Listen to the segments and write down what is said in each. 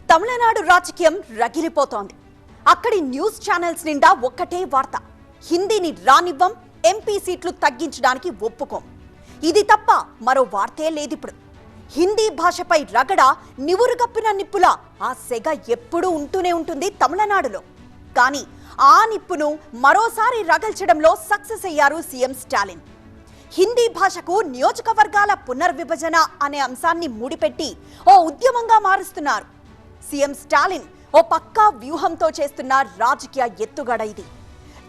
తమిళనాడు రాజకీయం రగిలిపోతోంది. అక్కడి news channels నిండా ఒక్కటే వార్త. హిందీని రానివ్వం, ఎంపీ సీట్లు తగ్గించడానికి ఒప్పుకోం. ఇది తప్ప మరో వార్తే లేదిప్పుడు. హిందీ భాషపై రగడ నివురుగప్పిన నిప్పులా ఆ సెగ ఎప్పుడూ ఉంటూనే ఉంటుంది తమిళనాడులో. కానీ ఆ నిప్పును మరోసారి రగల్చడంలో సక్సెస్ అయ్యారు సీఎం స్టాలిన్. హిందీ భాషకు నియోజకవర్గాల పునర్విభజన అనే అంశాన్ని ముడిపెట్టి ఓ ఉద్యమంగా మారుస్తున్నారు. సీఎం స్టాలిన్ ఓ పక్కా వ్యూహంతో చేస్తున్న రాజకీయ ఎత్తుగడ ఇది.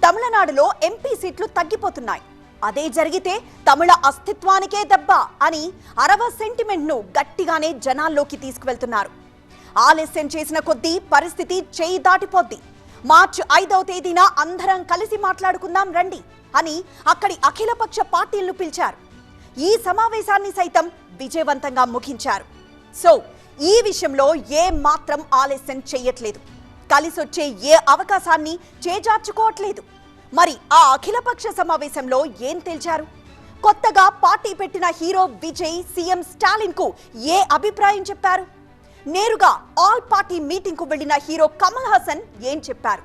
తమిళనాడులో ఎంపీ సీట్లు తగ్గిపోతున్నాయి. అదే జరిగితే తమిళ అస్తిత్వానికే దెబ్బ అని అరవ సెంటిమెంట్ ను గట్టిగానే జనాల్లోకి తీసుకువెళ్తున్నారు. ఆలస్యం చేసిన కొద్దీ పరిస్థితి చేయి దాటిపోద్ది. మార్చి 5వ తేదీన అందరం కలిసి మాట్లాడుకుందాం రండి అని అక్కడి అఖిలపక్ష పార్టీలను పిలిచారు. ఈ సమావేశాన్ని సైతం విజయవంతంగా ముగించారు. సో ఈ విషయంలో ఏ మాత్రం ఆలస్యం చెయ్యట్లేదు. కలిసొచ్చే ఏ అవకాశాన్ని చేజార్చుకోవట్లేదు. మరి ఆ అఖిలపక్ష సమావేశంలో ఏం తేల్చారు? కొత్తగా పార్టీ పెట్టిన హీరో విజయ్ సీఎం స్టాలిన్ కు ఏ అభిప్రాయం చెప్పారు? నేరుగా ఆల్ పార్టీ మీటింగ్ కు వెళ్లిన హీరో కమల్ హాసన్ ఏం చెప్పారు?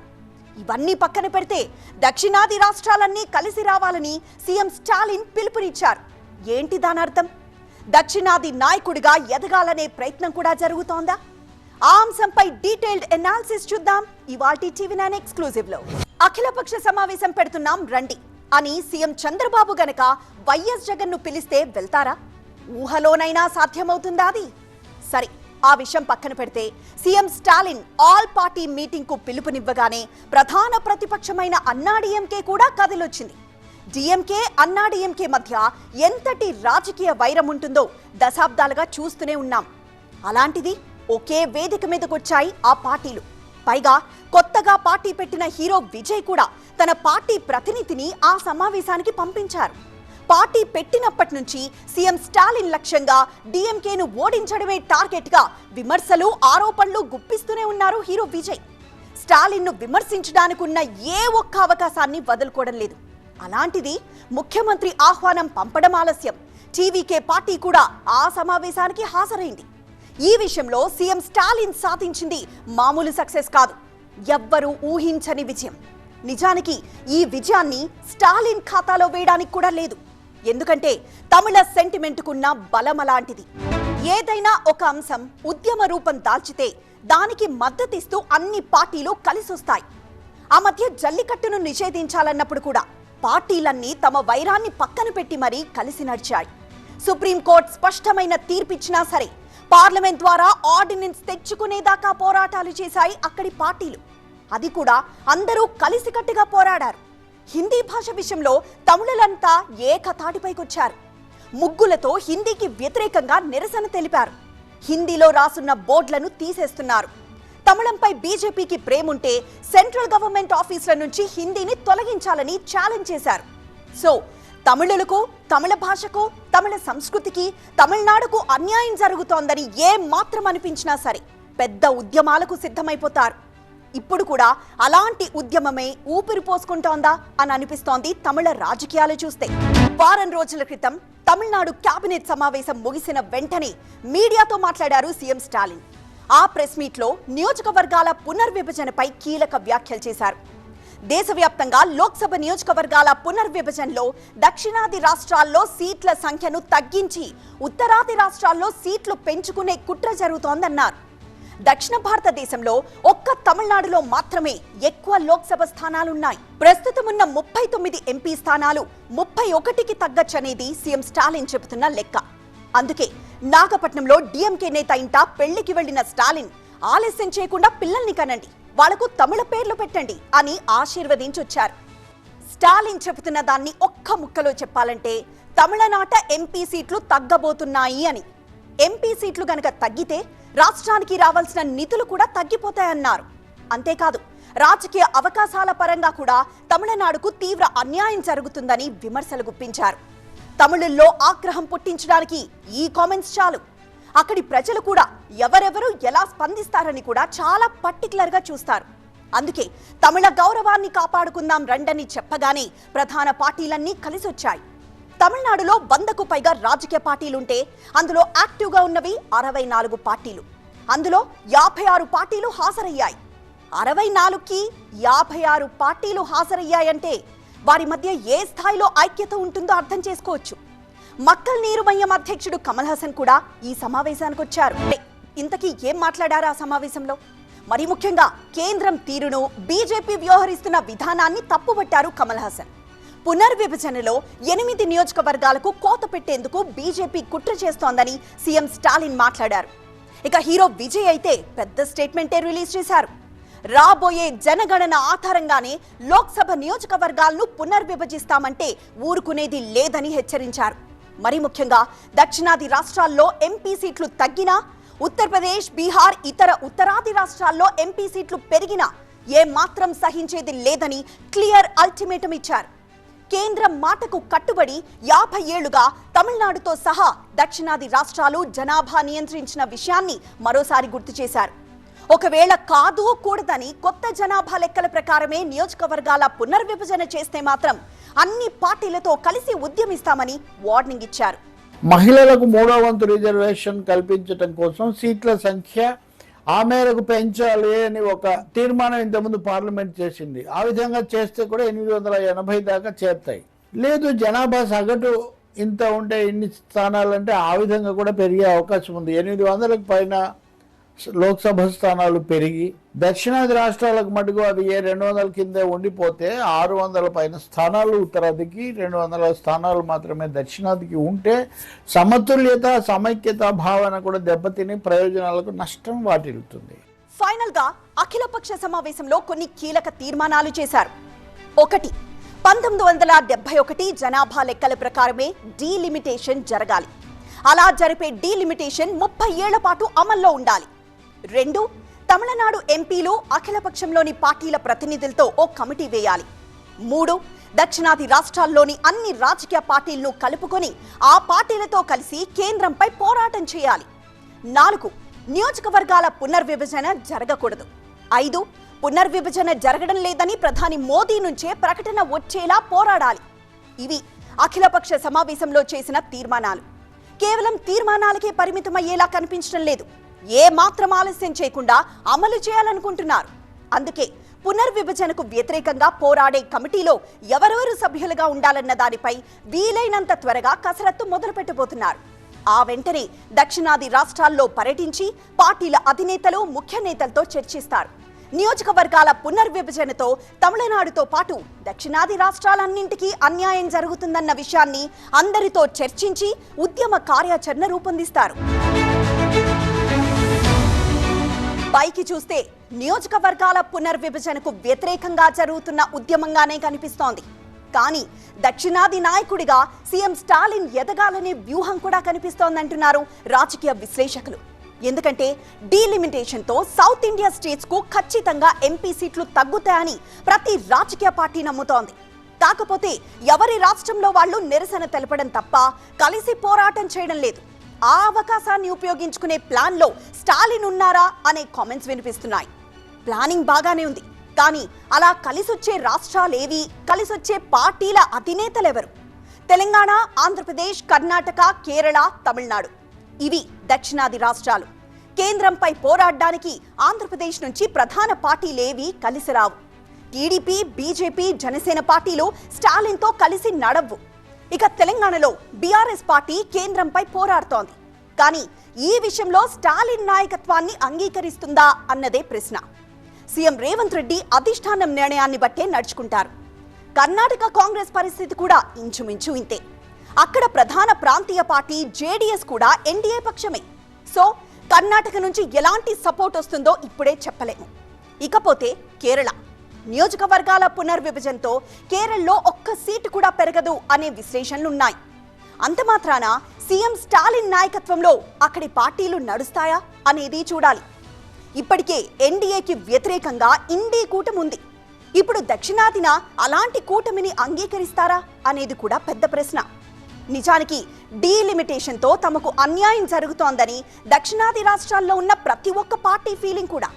ఇవన్నీ పక్కన పెడితే దక్షిణాది రాష్ట్రాలన్నీ కలిసి రావాలని సీఎం స్టాలిన్ పిలుపునిచ్చారు. ఏంటి దాని అర్థం? దక్షిణాది నాయకుడిగా ఎదగాలనే ప్రయత్నం కూడా జరుగుతోందా? ఆ అంశంపై డీటెయిల్డ్ ఎనాలిసిస్ చూద్దాం ఇవాల్టి టీవీ9 ఎక్స్క్లూజివ్ లో. అఖిలపక్ష సమావేశం పెడుతున్నాం రండి అని సీఎం చంద్రబాబు గనక వైఎస్ జగన్ ను పిలిస్తే వెళ్తారా? ఊహలోనైనా సాధ్యమవుతుందా అది? సరే, ఆ విషయం పక్కన పెడితే CM Stalin all party meeting కు పిలుపునివ్వగానే ప్రధాన ప్రతిపక్షమైన అన్నాడీఎంకే కూడా కదిలొచ్చింది. డిఎంకే అన్నాడీఎంకే మధ్య ఎంతటి రాజకీయ వైరం ఉంటుందో దశాబ్దాలుగా చూస్తూనే ఉన్నాం. అలాంటిది ఒకే వేదిక మీదకొచ్చాయి ఆ పార్టీలు. పైగా కొత్తగా పార్టీ పెట్టిన హీరో విజయ్ కూడా తన పార్టీ ప్రతినిధిని ఆ సమావేశానికి పంపించారు. పార్టీ పెట్టినప్పటి నుంచి సీఎం స్టాలిన్ లక్ష్యంగా డిఎంకేను ఓడించడమే టార్గెట్ గా విమర్శలు, ఆరోపణలు గుప్పిస్తూనే ఉన్నారు హీరో విజయ్. స్టాలిన్ ను విమర్శించడానికి ఉన్న ఏ ఒక్క అవకాశాన్ని వదులుకోవడం లేదు. అలాంటిది ముఖ్యమంత్రి ఆహ్వానం పంపడం ఆలస్యం. టీవీకే పార్టీ కూడా ఆ సమావేశానికి హాజరైంది. ఈ విషయంలో సీఎం స్టాలిన్ సాధించింది మామూలు సక్సెస్ కాదు, ఎవ్వరూ ఊహించని విజయం. నిజానికి ఈ విజయాన్ని స్టాలిన్ ఖాతాలో వేయడానికి కూడా లేదు. ఎందుకంటే తమిళ సెంటిమెంట్కున్న బలం అలాంటిది. ఏదైనా ఒక అంశం ఉద్యమ రూపం దాల్చితే దానికి మద్దతిస్తూ అన్ని పార్టీలు కలిసొస్తాయి. ఆ మధ్య జల్లికట్టును నిషేధించాలన్నప్పుడు కూడా పార్టీలన్నీ తమ వైరాన్ని పక్కన పెట్టి మరీ కలిసి నడిచాయి. సుప్రీంకోర్టు స్పష్టమైన తీర్పిచ్చినా సరే పార్లమెంట్ ద్వారా ఆర్డినెన్స్ తెచ్చుకునేదాకా పోరాటాలు చేశాయి అక్కడి పార్టీలు. అది కూడా అందరూ కలిసికట్టుగా పోరాడారు. హిందీ భాష విషయంలో తమిళులంతా ఏకతాటిపైకొచ్చారు. ముగ్గులతో హిందీకి వ్యతిరేకంగా నిరసన తెలిపారు. హిందీలో రాసున్న బోర్డులను తీసేస్తున్నారు. తమిళంపై బీజేపీకి ప్రేముంటే సెంట్రల్ గవర్నమెంట్ ఆఫీసుల నుంచి హిందీని తొలగించాలని ఛాలెంజ్ చేశారు. సో తమిళులకు, తమిళ భాషకు, తమిళ సంస్కృతికి, తమిళనాడుకు అన్యాయం జరుగుతోందని ఏ మాత్రం అనిపించినా సరే పెద్ద ఉద్యమాలకు సిద్ధమైపోతారు. ఇప్పుడు కూడా అలాంటి ఉద్యమమే ఊపిరి పోసుకుంటోందా అని అనిపిస్తోంది తమిళ రాజకీయాలు చూస్తే. వారం రోజుల క్రితం తమిళనాడు కేబినెట్ సమావేశం ముగిసిన వెంటనే మీడియాతో మాట్లాడారు సీఎం స్టాలిన్. ఆ ప్రెస్ మీట్ లో నియోజకవర్గాల పునర్విభజనపై కీలక వ్యాఖ్యలు చేశారు. దేశవ్యాప్తంగా లోక్సభ నియోజకవర్గాల పునర్విభజనలో దక్షిణాది రాష్ట్రాల్లో సీట్ల సంఖ్యను తగ్గించి ఉత్తరాది రాష్ట్రాల్లో సీట్లు పెంచుకునే కుట్ర జరుగుతోందన్నారు. దక్షిణ భారతదేశంలో ఒక్క తమిళనాడులో మాత్రమే ఎక్కువ లోక్సభ స్థానాలున్నాయి. ప్రస్తుతం ఉన్న 39 ఎంపీ స్థానాలు 31కి తగ్గచ్చనేది సీఎం స్టాలిన్ చెబుతున్న లెక్క. అందుకే నాగపట్నంలో డిఎంకే నేత ఇంట పెళ్లికి వెళ్లిన స్టాలిన్ ఆలస్యం చేయకుండా పిల్లల్ని కనండి, వాళ్లకు తమిళ పేర్లు పెట్టండి అని ఆశీర్వదించొచ్చారు. స్టాలిన్ చెబుతున్న దాన్ని ఒక్క ముక్కలో చెప్పాలంటే తమిళనాట ఎంపీ సీట్లు తగ్గబోతున్నాయి అని. ఎంపీ సీట్లు గనక తగ్గితే రాష్ట్రానికి రావాల్సిన నిధులు కూడా తగ్గిపోతాయన్నారు. అంతేకాదు రాజకీయ అవకాశాల పరంగా కూడా తమిళనాడుకు తీవ్ర అన్యాయం జరుగుతుందని విమర్శలు గుప్పించారు. తమిళుల్లో ఆగ్రహం పుట్టించడానికి ఈ కామెంట్స్ చాలు. అక్కడి ప్రజలు కూడా ఎవరెవరు ఎలా స్పందిస్తారని కూడా చాలా పర్టికులర్ గా చూస్తారు. అందుకే తమిళ గౌరవాన్ని కాపాడుకుందాం రండని చెప్పగానే ప్రధాన పార్టీలన్నీ కలిసొచ్చాయి. తమిళనాడులో 100కు పైగా రాజకీయ పార్టీలుంటే అందులో యాక్టివ్గా ఉన్నవి 64 పార్టీలు. అందులో 56 పార్టీలు హాజరయ్యాయి. 64కి 56 పార్టీలు హాజరయ్యాయంటే వారి మధ్య ఏ స్థాయిలో ఐక్యత ఉంటుందో అర్థం చేసుకోవచ్చు. మక్కల్ నీరు మయ్యం అధ్యక్షుడు కమల్ హాసన్ కూడా ఈ సమావేశానికి వచ్చారు. ఇంతకీ ఏం మాట్లాడారు ఆ సమావేశంలో? మరి ముఖ్యంగా కేంద్రం తీరును, బీజేపీ వ్యవహరిస్తున్న విధానాన్ని తప్పుబట్టారు కమల్ హాసన్. పునర్విభజనలో 8 నియోజకవర్గాలకు కోత పెట్టేందుకు బీజేపీ కుట్ర చేస్తోందని సీఎం స్టాలిన్ మాట్లాడారు. ఇక హీరో విజయ్ అయితే పెద్ద స్టేట్మెంటే రిలీజ్ చేశారు. రాబోయే జనగణన ఆధారంగానే లోక్సభ నియోజకవర్గాలను పునర్విభజిస్తామంటే ఊరుకునేది లేదని హెచ్చరించారు. మరి ముఖ్యంగా దక్షిణాది రాష్ట్రాల్లో ఎంపీ సీట్లు తగ్గినా, ఉత్తరప్రదేశ్, బీహార్, ఇతర ఉత్తరాది రాష్ట్రాల్లో ఎంపీ సీట్లు పెరిగినా ఏమాత్రం సహించేది లేదని క్లియర్ అల్టిమేటం ఇచ్చారు. కేంద్రం మాటకు కట్టుబడి 50 ఏళ్లుగా తమిళనాడుతో సహా దక్షిణాది రాష్ట్రాలు జనాభా నియంత్రించిన విషయాన్ని మరోసారి గుర్తు చేశారు. ఒకవేళ కాదు కూడదని కొత్త జనాభా లెక్కల ప్రకారమే నియోజకవర్గాల పునర్విభజన చేస్తే మాత్రం అన్ని పార్టీలతో కలిసి ఉద్యమిస్తామని వార్నింగ్ ఇచ్చారు. మహిళలకు 3వ వంతు రిజర్వేషన్ కల్పించడం కోసం సీట్ల సంఖ్య ఆ మేరకు పెంచాలి అని ఒక తీర్మానం ఇంతకుముందు పార్లమెంట్ చేసింది. ఆ విధంగా చేస్తే కూడా 880 దాకా చేరుతాయి. లేదు జనాభా సగటు ఇంత ఉంటే ఇన్ని స్థానాలంటే ఆ విధంగా కూడా పెరిగే అవకాశం ఉంది. 800కు పైన లోక్సభ స్థానాలు పెరిగి దక్షిణాది రాష్ట్రాలకు మటుకు అది 200 కింద ఉండిపోతే 600 పైన స్థానాలు ఉత్తరాదికి, 200 స్థానాలు మాత్రమే దక్షిణాదికి ఉంటే సమతుల్యత, సమైక్యత భావన కూడా దెబ్బతిని ప్రయోజనాలకు నష్టం వాటిల్లుతుంది. ఫైనల్ గా అఖిలపక్ష సమావేశంలో కొన్ని కీలక తీర్మానాలు చేశారు. 1. 1971 జనాభా లెక్కల ప్రకారమే డీలిమిటేషన్ జరగాలి. అలా జరిపే డీలిమిటేషన్ 30 ఏళ్ల పాటు అమల్లో ఉండాలి. 2. తమిళనాడు ఎంపీలు అఖిలపక్షంలోని పార్టీల ప్రతినిధులతో ఓ కమిటీ వేయాలి. 3. దక్షిణాది రాష్ట్రాల్లోని అన్ని రాజకీయ పార్టీలను కలుపుకొని ఆ పార్టీలతో కలిసి కేంద్రంపై పోరాటం చేయాలి. 4. నియోజకవర్గాల పునర్విభజన జరగకూడదు. 5. పునర్విభజన జరగడం లేదని ప్రధాని మోదీ నుంచే ప్రకటన వచ్చేలా పోరాడాలి. ఇవి అఖిలపక్ష సమావేశంలో చేసిన తీర్మానాలు. కేవలం తీర్మానాలకే పరిమితమయ్యేలా కనిపించడం లేదు. ఏ మాత్రం ఆలస్యం చేయకుండా అమలు చేయాలనుకుంటున్నారు. అందుకే పునర్విభజనకు వ్యతిరేకంగా పోరాడే కమిటీలో ఎవరెవరు సభ్యులుగా ఉండాలన్న దానిపై వీలైనంత త్వరగా కసరత్తు మొదలు పెట్టబోతున్నారు. ఆ వెంటనే దక్షిణాది రాష్ట్రాల్లో పర్యటించి పార్టీల అధినేతలు, ముఖ్య నేతలతో చర్చిస్తారు. నియోజకవర్గాల పునర్విభజనతో తమిళనాడుతో పాటు దక్షిణాది రాష్ట్రాలన్నింటికీ అన్యాయం జరుగుతుందన్న విషయాన్ని అందరితో చర్చించి ఉద్యమ కార్యాచరణ రూపొందిస్తారు. పైకి చూస్తే నియోజకవర్గాల పునర్విభజనకు వ్యతిరేకంగా జరుగుతున్న ఉద్యమంగానే కనిపిస్తోంది. కానీ దక్షిణాది నాయకుడిగా సీఎం స్టాలిన్ ఎదగాలనే వ్యూహం కూడా కనిపిస్తోందంటున్నారు రాజకీయ విశ్లేషకులు. ఎందుకంటే డీలిమిటేషన్తో సౌత్ ఇండియా స్టేట్స్ కు ఖచ్చితంగా ఎంపీ సీట్లు తగ్గుతాయని ప్రతి రాజకీయ పార్టీ నమ్ముతోంది. కాకపోతే ఎవరి రాష్ట్రంలో వాళ్ళు నిరసన తెలపడం తప్ప కలిసి పోరాటం చేయడం లేదు. ఆ అవకాశాన్ని ఉపయోగించుకునే ప్లాన్లో స్టాలిన్ ఉన్నారా అనే కామెంట్స్ వినిపిస్తున్నాయి. ప్లానింగ్ బాగానే ఉంది, కానీ అలా కలిసొచ్చే రాష్ట్రాలేవి, కలిసొచ్చే పార్టీల అధినేతలెవరు? తెలంగాణ, ఆంధ్రప్రదేశ్, కర్ణాటక, కేరళ, తమిళనాడు ఇవి దక్షిణాది రాష్ట్రాలు. కేంద్రంపై పోరాడడానికి ఆంధ్రప్రదేశ్ నుంచి ప్రధాన పార్టీలేవి కలిసి రావు. టీడీపీ, బీజేపీ, జనసేన పార్టీలు స్టాలిన్తో కలిసి నడవ్వు. ఇక తెలంగాణలో బీఆర్ఎస్ పార్టీ కేంద్రంపై పోరాడుతోంది. కానీ ఈ విషయంలో స్టాలిన్ నాయకత్వాన్ని అంగీకరిస్తుందా అన్నదే ప్రశ్న. సీఎం రేవంత్ రెడ్డి అధిష్టానం నిర్ణయాన్ని బట్టే నడుచుకుంటారు. కర్ణాటక కాంగ్రెస్ పరిస్థితి కూడా ఇంచుమించు ఇంతే. అక్కడ ప్రధాన ప్రాంతీయ పార్టీ జేడీఎస్ కూడా ఎన్డీఏ పక్షమే. సో కర్ణాటక నుంచి ఎలాంటి సపోర్ట్ వస్తుందో ఇప్పుడే చెప్పలేము. ఇకపోతే కేరళ నియోజకవర్గాల పునర్విభజనతో కేరళలో ఒక్క సీటు కూడా పెరగదు అనే విశ్లేషణలున్నాయి. అంత మాత్రాన సీఎం స్టాలిన్ నాయకత్వంలో అక్కడి పార్టీలు నడుస్తాయా అనేది చూడాలి. ఇప్పటికే ఎన్డీఏకి వ్యతిరేకంగా ఇండీ కూటమి ఉంది. ఇప్పుడు దక్షిణాదిన అలాంటి కూటమిని అంగీకరిస్తారా అనేది కూడా పెద్ద ప్రశ్న. నిజానికి డీలిమిటేషన్తో తమకు అన్యాయం జరుగుతోందని దక్షిణాది రాష్ట్రాల్లో ఉన్న ప్రతి ఒక్క పార్టీ ఫీలింగ్ కూడా.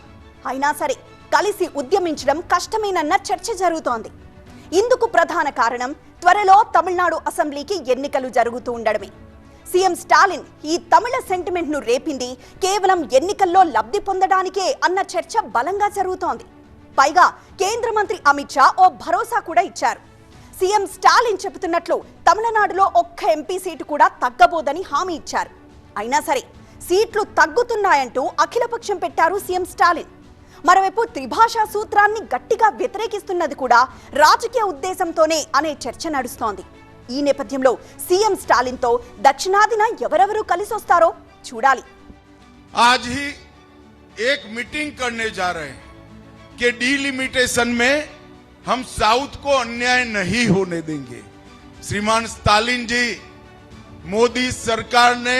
అయినా సరే కలిసి ఉద్యమించడం కష్టమేనన్న చర్చ జరుగుతోంది. ఇందుకు ప్రధాన కారణం త్వరలో తమిళనాడు అసెంబ్లీకి ఎన్నికలు జరుగుతూ ఉండడమే. సీఎం స్టాలిన్ ఈ తమిళ సెంటిమెంట్ ను రేపింది కేవలం ఎన్నికల్లో లబ్ధి పొందడానికే అన్న చర్చ బలంగా జరుగుతోంది. పైగా కేంద్ర మంత్రి అమిత్ షా ఓ భరోసా కూడా ఇచ్చారు. సీఎం స్టాలిన్ చెబుతున్నట్లు తమిళనాడులో ఒక్క ఎంపీ సీటు కూడా తగ్గబోదని హామీ ఇచ్చారు. అయినా సరే సీట్లు తగ్గుతున్నాయంటూ అఖిలపక్షం పెట్టారు సీఎం స్టాలిన్. మరోవైపు త్రిభాషా సూత్రాన్ని గట్టిగా వ్యతిరేకిస్తున్నది కూడా రాజకీయ ఉద్దేశంతోనే అనే చర్చ నడుస్తోంది. ఈ నేపథ్యంలో సీఎం స్టాలిన్ తో దక్షిణాదిన ఎవరెవరు కలిసి వస్తారో చూడాలి. आज ही एक मीटिंग करने जा रहे हैं कि डीलिमिटेशन में हम साउथ को अन्याय नहीं होने देंगे। श्रीमान स्टालिन जी, मोदी सरकार ने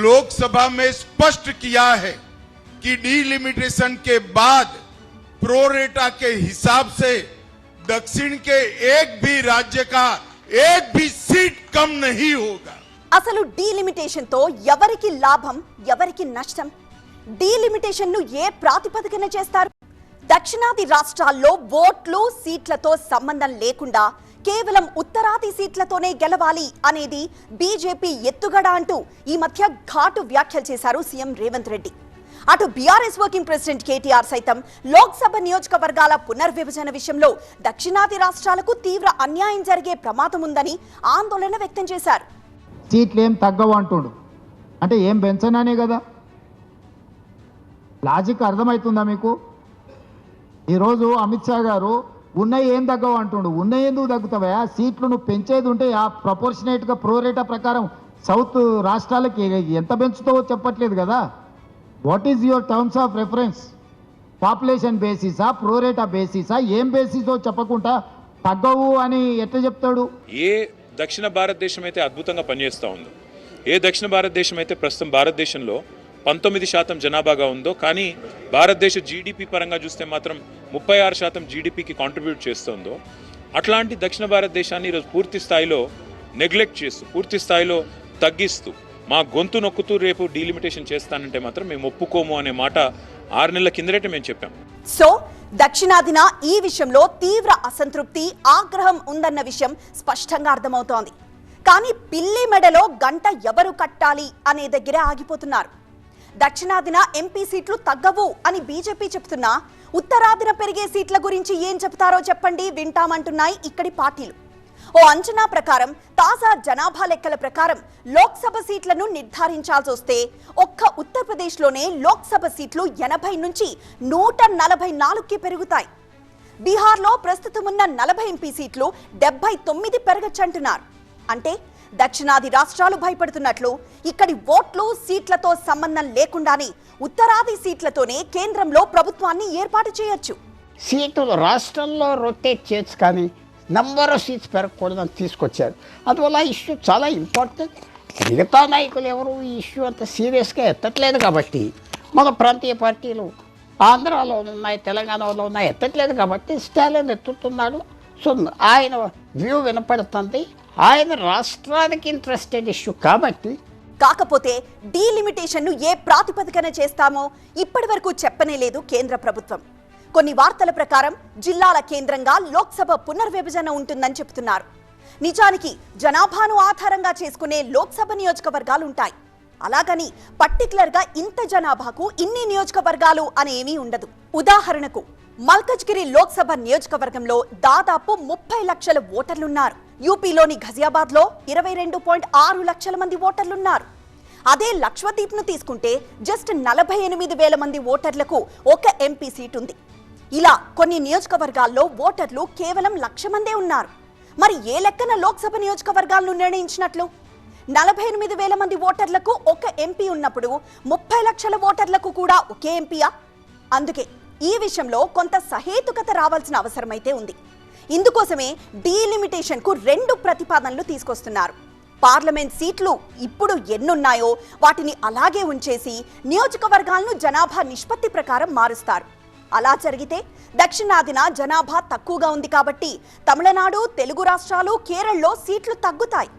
लोकसभा में स्पष्ट किया है कि डीलिमिटेशन के बाद प्रोरेटा के हिसाब से दक्षिण के एक भी राज्य का एक भी सीट कम नहीं होगा. అసలు డీలిమిటేషన్ తో ఎవరికి లాభం, ఎవరికి నష్టం? డీలిమిటేషన్ ను ఏ ప్రాతిపదికన చేస్తారు? దక్షిణాది రాష్ట్రాల్లో ఓట్లు సీట్లతో సంబంధం లేకుండా కేవలం ఉత్తరాది సీట్లతోనే గెలవాలి అనేది బీజేపీ ఎత్తుగడ అంటూ ఈ మధ్య ఘాటు వ్యాఖ్యలు చేశారు సీఎం రేవంత్ రెడ్డి. అటు బీఆర్ఎస్ వర్కింగ్ ప్రెసిడెంట్ కేటీఆర్ సైతం లోక్సభ నియోజకవర్గాల పునర్విభజన విషయంలో దక్షిణాది రాష్ట్రాలకు తీవ్ర అన్యాయం జరిగే ప్రమాదం ఉందని ఆందోళన వ్యక్తం చేశారు. సీట్లు ఏం తగ్గవు అంటుండు అంటే ఏం పెంచనానే కదా. లాజిక్ అర్థమవుతుందా మీకు? ఈరోజు అమిత్ షా గారు ఉన్నాయి ఏం తగ్గవు అంటుండు. ఉన్నాయి ఎందుకు తగ్గుతావా? సీట్లు నువ్వు పెంచేది ఉంటే ఆ ప్రపోర్షనేట్గా ప్రోరేటా ప్రకారం సౌత్ రాష్ట్రాలకి ఎంత పెంచుతావో చెప్పట్లేదు కదా. What is your terms of reference? Population బేసిసా, ప్రోరేటా బేసిసా, ఏం బేసిసో చెప్పకుండా తగ్గవు అని ఎట్లా చెప్తాడు? ఏ దక్షిణ భారతదేశం అయితే అద్భుతంగా పనిచేస్తూ ఉందో, ఏ దక్షిణ భారతదేశం అయితే ప్రస్తుతం భారతదేశంలో 19% జనాభాగా ఉందో, కానీ భారతదేశ జీడిపి పరంగా చూస్తే మాత్రం 36% జీడిపికి కాంట్రిబ్యూట్ చేస్తుందో, అట్లాంటి దక్షిణ భారతదేశాన్ని ఈరోజు పూర్తి స్థాయిలో నెగ్లెక్ట్ చేస్తూ, పూర్తి స్థాయిలో తగ్గిస్తూ, మా గొంతు నొక్కుతూ రేపు డీలిమిటేషన్ చేస్తానంటే మాత్రం మేము ఒప్పుకోము అనే మాట 6 నెలల కిందటే మేము చెప్పాం. సో దక్షిణాదిన ఈ విషయంలో తీవ్ర అసంతృప్తి, ఆగ్రహం ఉందన్న విషయం స్పష్టంగా అర్థమవుతోంది. కానీ పిల్లి మెడలో గంట ఎవరు కట్టాలి అనే దగ్గరే ఆగిపోతున్నారు. దక్షిణాదిన ఎంపీ సీట్లు తగ్గవు అని బీజేపీ చెప్తున్నా ఉత్తరాదిన పెరిగే సీట్ల గురించి ఏం చెప్తారో చెప్పండి, వింటామంటున్నాయి ఇక్కడి పార్టీలు. ఓ అంచనా ప్రకారం, తాజా జనాభా లెక్కల ప్రకారం లోక్సభ సీట్లను నిర్ధారించాల్సి వస్తే ఒక్క ఉత్తరప్రదేశ్లోనే లోక్సభ సీట్లు 80 నుంచి 144కి పెరుగుతాయి. బీహార్లో ప్రస్తుతం ఉన్న 40 ఎంపీ సీట్లు 79 పెరగచ్చంటున్నారు. అంటే దక్షిణాది రాష్ట్రాలు భయపడుతున్నట్లు ఇక్కడి ఓట్లు సీట్లతో సంబంధం లేకుండానే ఉత్తరాది సీట్లతోనే కేంద్రంలో ప్రభుత్వాన్ని ఏర్పాటు చేయొచ్చు. సీట్లు రాష్ట్రంలో రొటేట్ చేయొచ్చు కానీ నంబర్ ఆఫ్ సీట్స్ పెరగకూడదని తీసుకొచ్చారు. అందువల్ల ఇష్యూ చాలా ఇంపార్టెంట్. మిగతా నాయకులు ఎవరు ఈ ఇష్యూ అంత సీరియస్గా ఎత్తట్లేదు కాబట్టి, మన ప్రాంతీయ పార్టీలు ఆంధ్రాలో ఉన్నాయి, తెలంగాణలో ఉన్నాయి, ఎత్తట్లేదు కాబట్టి స్టాలిన్ ఎత్తుతున్నాడు. సో ఆయన వ్యూ వినపడుతుంది. ఆయన రాష్ట్రానికి ఇంట్రెస్టెడ్ ఇష్యూ కాబట్టి. కాకపోతే డీలిమిటేషన్ ను ఏ ప్రాతిపదికన చేస్తామో ఇప్పటి వరకు చెప్పనే లేదు కేంద్ర ప్రభుత్వం. కొన్ని వార్తల ప్రకారం జిల్లాల కేంద్రంగా లోక్సభ పునర్విభజన ఉంటుందని చెబుతున్నారు. నిజానికి జనాభాను ఆధారంగా చేసుకునే లోక్సభ నియోజకవర్గాలు ఉంటాయి. అలాగని పర్టికులర్ గా ఇంత జనాభాకు ఇన్ని నియోజకవర్గాలు అనేమీ ఉండదు. ఉదాహరణకు మల్కజ్గిరి లోక్సభ నియోజకవర్గంలో దాదాపు 30 లక్షల ఓటర్లున్నారు. యూపీలోని ఘజియాబాద్ లో 22.6 లక్షల మంది ఓటర్లున్నారు. అదే లక్షద్వీప్ ను తీసుకుంటే జస్ట్ 48,000 మంది ఓటర్లకు ఒక ఎంపీ సీట్ ఉంది. ఇలా కొన్ని నియోజకవర్గాల్లో ఓటర్లు కేవలం 1,00,000 మందే ఉన్నారు. మరి ఏ లెక్కన లోక్సభ నియోజకవర్గాలను నిర్ణయించినట్లు? 48,000 మంది ఓటర్లకు ఒక ఎంపీ ఉన్నప్పుడు 30 లక్షల ఓటర్లకు కూడా ఒకే ఎంపీయా? అందుకే ఈ విషయంలో కొంత సహేతుకత రావాల్సిన అవసరమైతే ఉంది. ఇందుకోసమే డీలిమిటేషన్ కు 2 ప్రతిపాదనలు తీసుకొస్తున్నారు. పార్లమెంట్ సీట్లు ఇప్పుడు ఎన్నున్నాయో వాటిని అలాగే ఉంచేసి నియోజకవర్గాలను జనాభా నిష్పత్తి ప్రకారం మారుస్తారు. అలా జరిగితే దక్షిణాదిన జనాభా తక్కువగా ఉంది కాబట్టి తమిళనాడు, తెలుగు రాష్ట్రాలు, కేరళలో సీట్లు తగ్గుతాయి.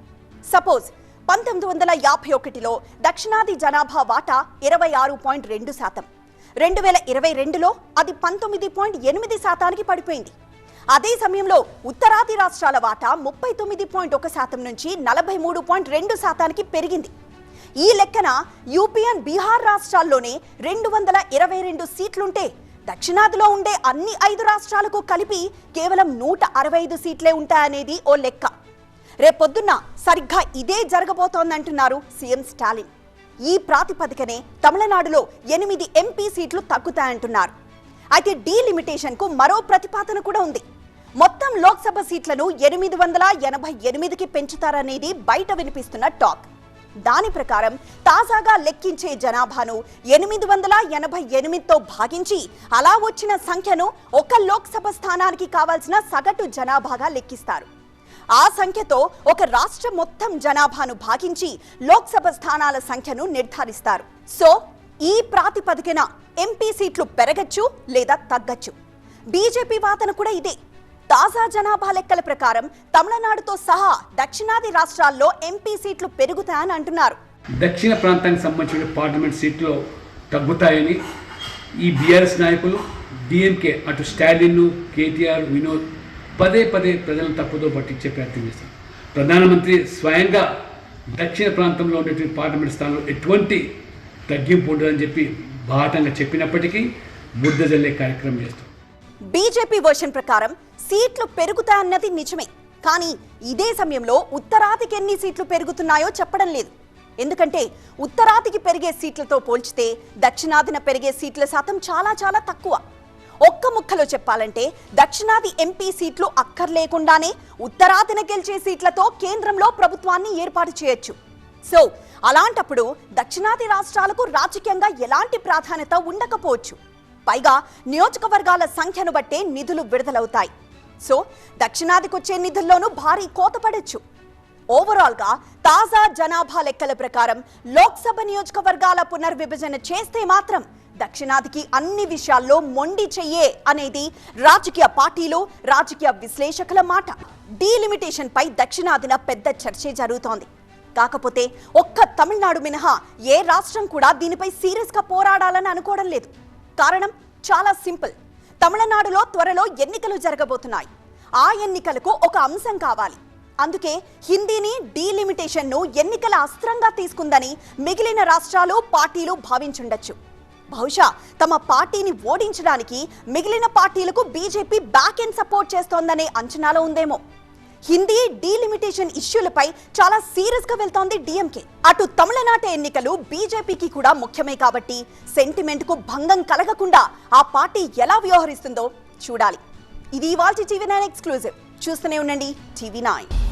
సపోజ్ 1951లో దక్షిణాది జనాభా వాటా 26.2%. 2022లో అది 19.8%కి పడిపోయింది. అదే సమయంలో ఉత్తరాది రాష్ట్రాల వాటా 39.1% నుంచి 43.2% పెరిగింది. ఈ లెక్కన యూపీ అండ్ బీహార్ రాష్ట్రాల్లోనే 222 సీట్లుంటే దక్షిణాదిలో ఉండే అన్ని 5 రాష్ట్రాలకు కలిపి కేవలం 165 సీట్లే ఉంటాయనేది ఓ లెక్క. రేపొద్దున్న సరిగ్గా ఇదే జరగబోతోందంటున్నారు సీఎం స్టాలిన్. ఈ ప్రాతిపదికనే తమిళనాడులో 8 ఎంపీ సీట్లు తగ్గుతాయంటున్నారు. అయితే డీలిమిటేషన్కు మరో ప్రతిపాదన కూడా ఉంది. మొత్తం లోక్సభ సీట్లను 888కి పెంచుతారనేది బయట వినిపిస్తున్న టాక్. దాని ప్రకారం తాజాగా లెక్కించే జనాభాను 888తో భాగించి అలా వచ్చిన సంఖ్యను ఒక లోక్సభ స్థానానికి కావాల్సిన సగటు జనాభాగా లెక్కిస్తారు. ఆ సంఖ్యతో ఒక రాష్ట్ర మొత్తం జనాభాను భాగించి లోక్సభ స్థానాల సంఖ్యను నిర్ధారిస్తారు. సో ఈ ప్రాతిపదికన ఎంపీ సీట్లు పెరగచ్చు లేదా తగ్గచ్చు. బీజేపీ వాదన కూడా ఇదే. తాజా జనాభా లెక్కల ప్రకారం తమిళనాడుతో సహా దక్షిణాది రాష్ట్రాల్లో ఎంపీ సీట్లు పెరుగుతాయని అంటున్నారు. దక్షిణ ప్రాంతానికి సంబంధించిన పార్లమెంట్ సీట్లు తగ్గుతాయని ఈ బీఆర్ఎస్ నాయకులు, డిఎంకే అటు స్టాలిన్, కేటీఆర్, వినోద్ పదే ప్రజలను తప్పుదో పట్టించే ప్రయత్నం చేస్తారు. ప్రధానమంత్రి స్వయంగా దక్షిణ ప్రాంతంలో ఉన్నటువంటి పార్లమెంట్ స్థానంలో ఎటువంటి తగ్గింపు ఉండదని చెప్పి బాహటంగా చెప్పినప్పటికీ బుద్ధ జల్లే కార్యక్రమం చేస్తారు. బీజేపీ వర్షన్ ప్రకారం సీట్లు పెరుగుతాయన్నది నిజమే, కానీ ఇదే సమయంలో ఉత్తరాదికి ఎన్ని సీట్లు పెరుగుతున్నాయో చెప్పడం లేదు. ఎందుకంటే ఉత్తరాదికి పెరిగే సీట్లతో పోల్చితే దక్షిణాదిన పెరిగే సీట్ల శాతం చాలా తక్కువ. ఒక్క ముక్కలో చెప్పాలంటే దక్షిణాది ఎంపీ సీట్లు అక్కర్లేకుండానే ఉత్తరాదిన గెలిచే సీట్లతో కేంద్రంలో ప్రభుత్వాన్ని ఏర్పాటు చేయొచ్చు. సో అలాంటప్పుడు దక్షిణాది రాష్ట్రాలకు రాజకీయంగా ఎలాంటి ప్రాధాన్యత ఉండకపోవచ్చు. పైగా నియోజకవర్గాల సంఖ్యను బట్టే నిధులు విడుదలవుతాయి. సో దక్షిణాదికొచ్చే నిధుల్లోనూ భారీ కోత పడొచ్చు. ఓవరాల్గా తాజా జనాభా లెక్కల ప్రకారం లోక్సభ నియోజకవర్గాల పునర్విభజన చేస్తే మాత్రం దక్షిణాదికి అన్ని విషయాల్లో మొండి చెయ్యే అనేది రాజకీయ పార్టీలు, రాజకీయ విశ్లేషకుల మాట. డీలిమిటేషన్ పై దక్షిణాదిన పెద్ద చర్చే జరుగుతోంది. కాకపోతే ఒక్క తమిళనాడు మినహా ఏ రాష్ట్రం కూడా దీనిపై సీరియస్ గా పోరాడాలని అనుకోవడం లేదు. కారణం చాలా సింపుల్. తమిళనాడులో త్వరలో ఎన్నికలు జరగబోతున్నాయి. ఆ ఎన్నికలకు ఒక అంశం కావాలి. అందుకే హిందీని డీలిమిటేషన్ను ఎన్నికల అస్త్రంగా తీసుకుందని మిగిలిన రాష్ట్రాలు, పార్టీలు భావించుండొచ్చు. బహుశా తమ పార్టీని ఓడించడానికి మిగిలిన పార్టీలకు బీజేపీ బ్యాక్ ఎండ్ సపోర్ట్ చేస్తోందనే అంచనాలో ఉందేమో. హిందీ డీలిమిటేషన్ ఇష్యూలపై చాలా సీరియస్ గా వెళ్తోంది డిఎంకే. అటు తమిళనాడు ఎన్నికలు బీజేపీకి కూడా ముఖ్యమే కాబట్టి సెంటిమెంట్ కు భంగం కలగకుండా ఆ పార్టీ ఎలా వ్యవహరిస్తుందో చూడాలి. ఇది ఇవాల్టి టీవీ9 ఎక్స్క్లూజివ్. చూస్తూనే ఉండండి టీవీ9.